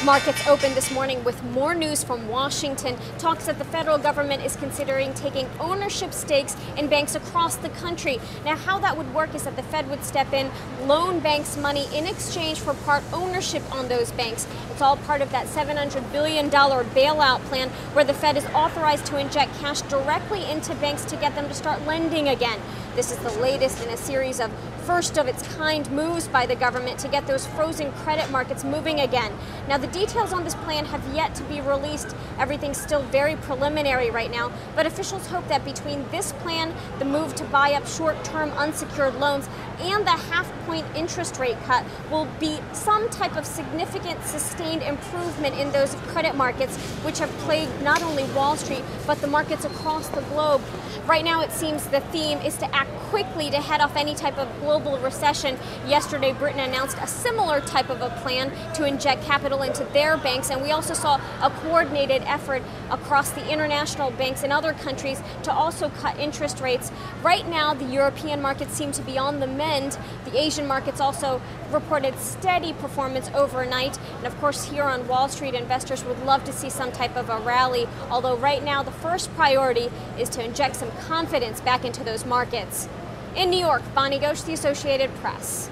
Markets opened this morning with more news from Washington. Talks that the federal government is considering taking ownership stakes in banks across the country. Now, how that would work is that the Fed would step in, loan banks money in exchange for part ownership on those banks. It's all part of that $700 billion bailout plan where the Fed is authorized to inject cash directly into banks to get them to start lending again. This is the latest in a series of first-of-its-kind moves by the government to get those frozen credit markets moving again. Now, the details on this plan have yet to be released. Everything's still very preliminary right now, but officials hope that between this plan, the move to buy up short-term unsecured loans, and the half-point interest rate cut will be some type of significant sustained improvement in those credit markets, which have plagued not only Wall Street, but the markets across the globe. Right now, it seems the theme is to act quickly to head off any type of global recession. Yesterday, Britain announced a similar type of a plan to inject capital into their banks, and we also saw a coordinated effort across the international banks in other countries to also cut interest rates. Right now, the European markets seem to be on the mend. The Asian markets also reported steady performance overnight. And of course, here on Wall Street, investors would love to see some type of a rally, although right now the first priority is to inject some confidence back into those markets. In New York, Bonnie Ghosh, The Associated Press.